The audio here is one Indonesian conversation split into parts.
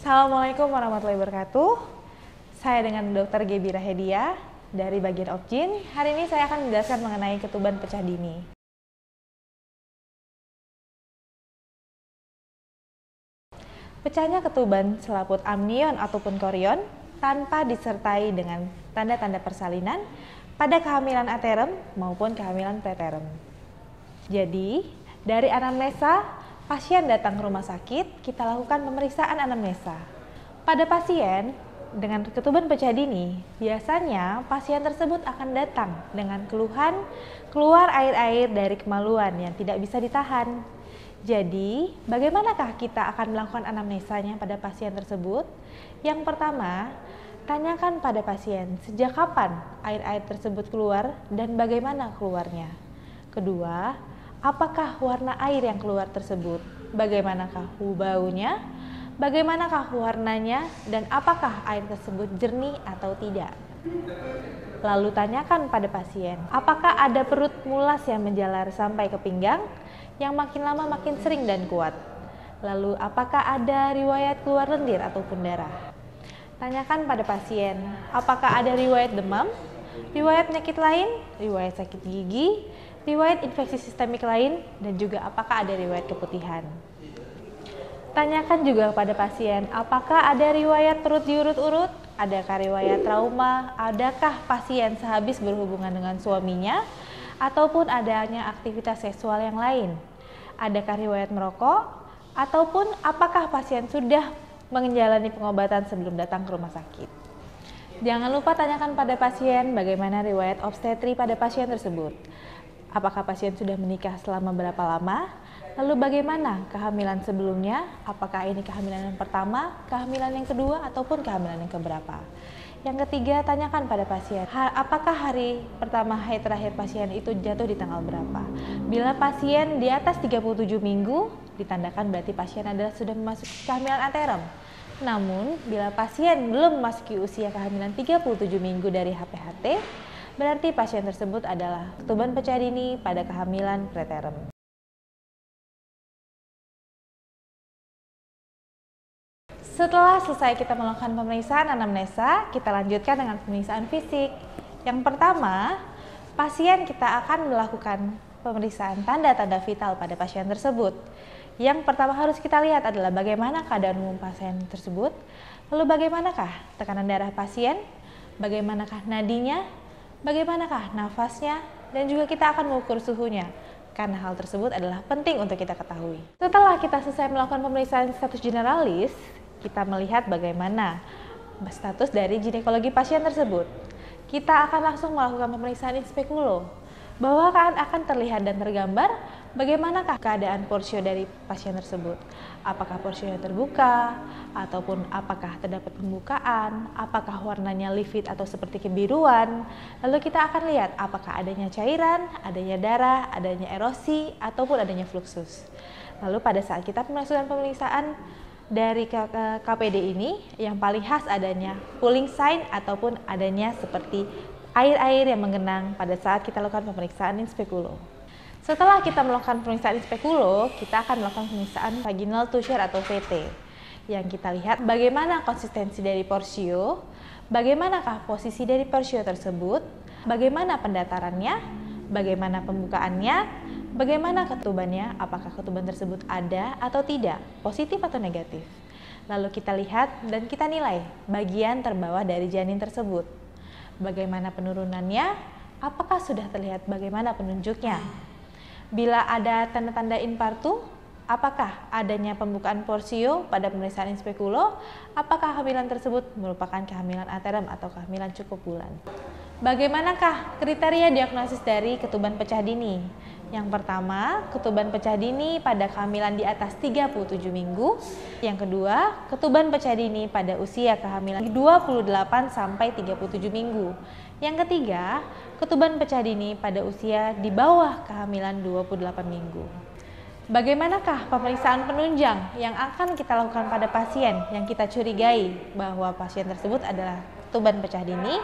Assalamualaikum warahmatullahi wabarakatuh. Saya dengan Dr. Gebi Rahedia dari bagian Obgyn. Hari ini saya akan menjelaskan mengenai ketuban pecah dini. Pecahnya ketuban selaput amnion ataupun korion tanpa disertai dengan tanda-tanda persalinan pada kehamilan aterem maupun kehamilan preterem. Jadi, dari anamnesa, pasien datang ke rumah sakit, kita lakukan pemeriksaan anamnesa. Pada pasien dengan ketuban pecah dini, biasanya pasien tersebut akan datang dengan keluhan keluar air-air dari kemaluan yang tidak bisa ditahan. Jadi, bagaimanakah kita akan melakukan anamnesanya pada pasien tersebut? Yang pertama, tanyakan pada pasien sejak kapan air-air tersebut keluar dan bagaimana keluarnya. Kedua, apakah warna air yang keluar tersebut? Bagaimanakah baunya? Bagaimanakah warnanya? Dan apakah air tersebut jernih atau tidak? Lalu tanyakan pada pasien, apakah ada perut mulas yang menjalar sampai ke pinggang? Yang makin lama makin sering dan kuat. Lalu apakah ada riwayat keluar lendir ataupun darah? Tanyakan pada pasien, apakah ada riwayat demam, riwayat penyakit lain, riwayat sakit gigi, riwayat infeksi sistemik lain, dan juga apakah ada riwayat keputihan. Tanyakan juga pada pasien, apakah ada riwayat perut diurut-urut, adakah riwayat trauma, adakah pasien sehabis berhubungan dengan suaminya, ataupun adanya aktivitas seksual yang lain. Adakah riwayat merokok, ataupun apakah pasien sudah menjalani pengobatan sebelum datang ke rumah sakit. Jangan lupa tanyakan pada pasien bagaimana riwayat obstetri pada pasien tersebut. Apakah pasien sudah menikah selama berapa lama? Lalu bagaimana kehamilan sebelumnya? Apakah ini kehamilan yang pertama, kehamilan yang kedua, ataupun kehamilan yang keberapa? Yang ketiga, tanyakan pada pasien, apakah hari pertama haid terakhir pasien itu jatuh di tanggal berapa? Bila pasien di atas 37 minggu, ditandakan berarti pasien adalah sudah memasuki kehamilan aterem. Namun, bila pasien belum memasuki usia kehamilan 37 minggu dari HPHT, berarti pasien tersebut adalah ketuban pecah dini pada kehamilan preterem. Setelah selesai kita melakukan pemeriksaan anamnesa, kita lanjutkan dengan pemeriksaan fisik. Yang pertama, pasien kita akan melakukan pemeriksaan tanda-tanda vital pada pasien tersebut. Yang pertama harus kita lihat adalah bagaimana keadaan umum pasien tersebut, lalu bagaimanakah tekanan darah pasien, bagaimanakah nadinya, bagaimanakah nafasnya, dan juga kita akan mengukur suhunya. Karena hal tersebut adalah penting untuk kita ketahui. Setelah kita selesai melakukan pemeriksaan status generalis, kita melihat bagaimana status dari ginekologi pasien tersebut. Kita akan langsung melakukan pemeriksaan in speculo, bahwa akan terlihat dan tergambar bagaimanakah keadaan porsio dari pasien tersebut. Apakah porsionya terbuka, ataupun apakah terdapat pembukaan, apakah warnanya livid atau seperti kebiruan. Lalu kita akan lihat apakah adanya cairan, adanya darah, adanya erosi, ataupun adanya fluxus. Lalu pada saat kita melakukan pemeriksaan dari KPD ini, yang paling khas adanya pooling sign ataupun adanya seperti air-air yang menggenang pada saat kita lakukan pemeriksaan in speculo. Setelah kita melakukan pemeriksaan in speculo, kita akan melakukan pemeriksaan vaginal toucher atau VT. Yang kita lihat bagaimana konsistensi dari porsio, bagaimanakah posisi dari porsio tersebut, bagaimana pendatarannya, bagaimana pembukaannya, bagaimana ketubannya, apakah ketuban tersebut ada atau tidak, positif atau negatif. Lalu kita lihat dan kita nilai bagian terbawah dari janin tersebut. Bagaimana penurunannya, apakah sudah terlihat bagaimana penunjuknya. Bila ada tanda-tanda infartu, apakah adanya pembukaan porsio pada pemeriksaan in speculo, apakah kehamilan tersebut merupakan kehamilan aterem atau kehamilan cukup bulan. Bagaimanakah kriteria diagnosis dari ketuban pecah dini? Yang pertama, ketuban pecah dini pada kehamilan di atas 37 minggu. Yang kedua, ketuban pecah dini pada usia kehamilan 28 sampai 37 minggu. Yang ketiga, ketuban pecah dini pada usia di bawah kehamilan 28 minggu. Bagaimanakah pemeriksaan penunjang yang akan kita lakukan pada pasien yang kita curigai bahwa pasien tersebut adalah ketuban pecah dini?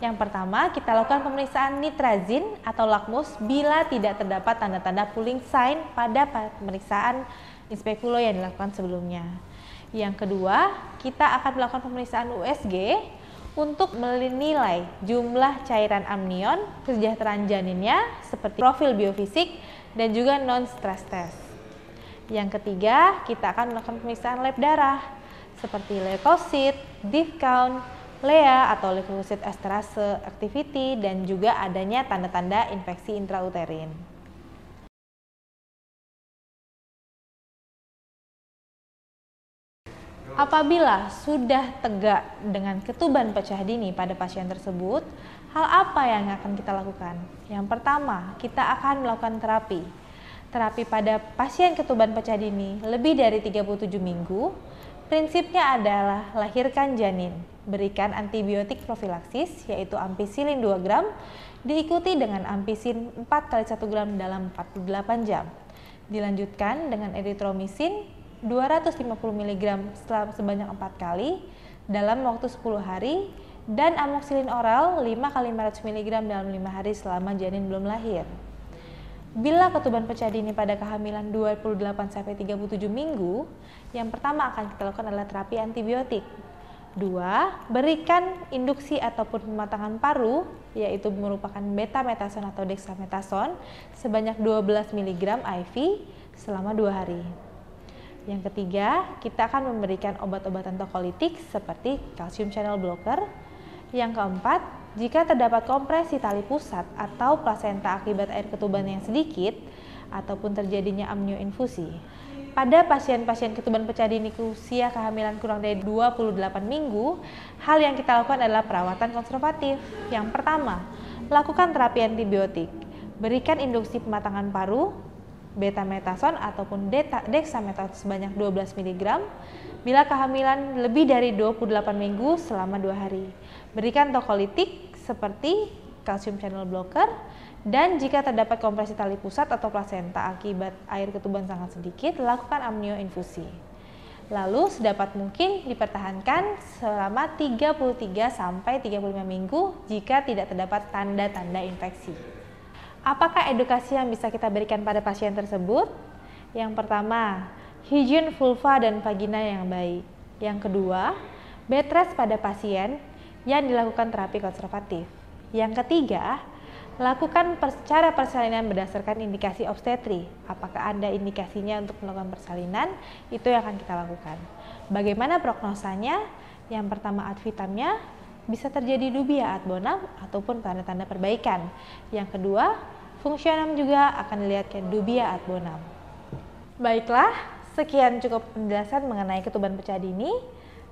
Yang pertama, kita lakukan pemeriksaan nitrazin atau lakmus bila tidak terdapat tanda-tanda pooling sign pada pemeriksaan in speculo yang dilakukan sebelumnya. Yang kedua, kita akan melakukan pemeriksaan USG untuk menilai jumlah cairan amnion, kesejahteraan janinnya seperti profil biofisik dan juga non-stress test. Yang ketiga, kita akan melakukan pemeriksaan lab darah seperti leukosit, diff count, LEA atau leukosit esterase activity, dan juga adanya tanda-tanda infeksi intrauterin. Apabila sudah tegak dengan ketuban pecah dini pada pasien tersebut, hal apa yang akan kita lakukan? Yang pertama, kita akan melakukan terapi. Terapi pada pasien ketuban pecah dini lebih dari 37 minggu, prinsipnya adalah lahirkan janin, berikan antibiotik profilaksis yaitu ampicillin 2 gram, diikuti dengan ampicillin 4 kali 1 gram dalam 48 jam. Dilanjutkan dengan erythromycin 250 mg sebanyak 4 kali dalam waktu 10 hari dan amoxicillin oral 5 kali 500 mg dalam 5 hari selama janin belum lahir. Bila ketuban pecah dini pada kehamilan 28-37 minggu, yang pertama akan kita lakukan adalah terapi antibiotik. 2. Berikan induksi ataupun pematangan paru, yaitu merupakan betametason atau dexamethasone sebanyak 12 mg IV selama 2 hari. Yang ketiga, kita akan memberikan obat-obatan tokolitik seperti calcium channel blocker. Yang keempat, jika terdapat kompresi tali pusat atau plasenta akibat air ketuban yang sedikit ataupun terjadinya amnioinfusi. Pada pasien-pasien ketuban pecah dini usia kehamilan kurang dari 28 minggu, hal yang kita lakukan adalah perawatan konservatif. Yang pertama, lakukan terapi antibiotik. Berikan induksi pematangan paru, betametason ataupun dexamethasone sebanyak 12 mg bila kehamilan lebih dari 28 minggu selama 2 hari. Berikan tokolitik seperti calcium channel blocker, dan jika terdapat kompresi tali pusat atau plasenta akibat air ketuban sangat sedikit, lakukan amnioinfusi. Lalu sedapat mungkin dipertahankan selama 33-35 minggu jika tidak terdapat tanda-tanda infeksi. Apakah edukasi yang bisa kita berikan pada pasien tersebut? Yang pertama, higien vulva dan vagina yang baik. Yang kedua, bed rest pada pasien yang dilakukan terapi konservatif. Yang ketiga, lakukan cara persalinan berdasarkan indikasi obstetri. Apakah ada indikasinya untuk melakukan persalinan? Itu yang akan kita lakukan. Bagaimana prognosanya? Yang pertama, ad vitamnya bisa terjadi dubia ad bonum ataupun tanda-tanda perbaikan. Yang kedua, fungsionam juga akan dilihatkan dubia ad bonum. Baiklah, sekian cukup penjelasan mengenai ketuban pecah dini.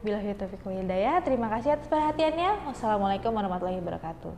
Billahi taufiq wal hidayah. Terima kasih atas perhatiannya. Wassalamualaikum warahmatullahi wabarakatuh.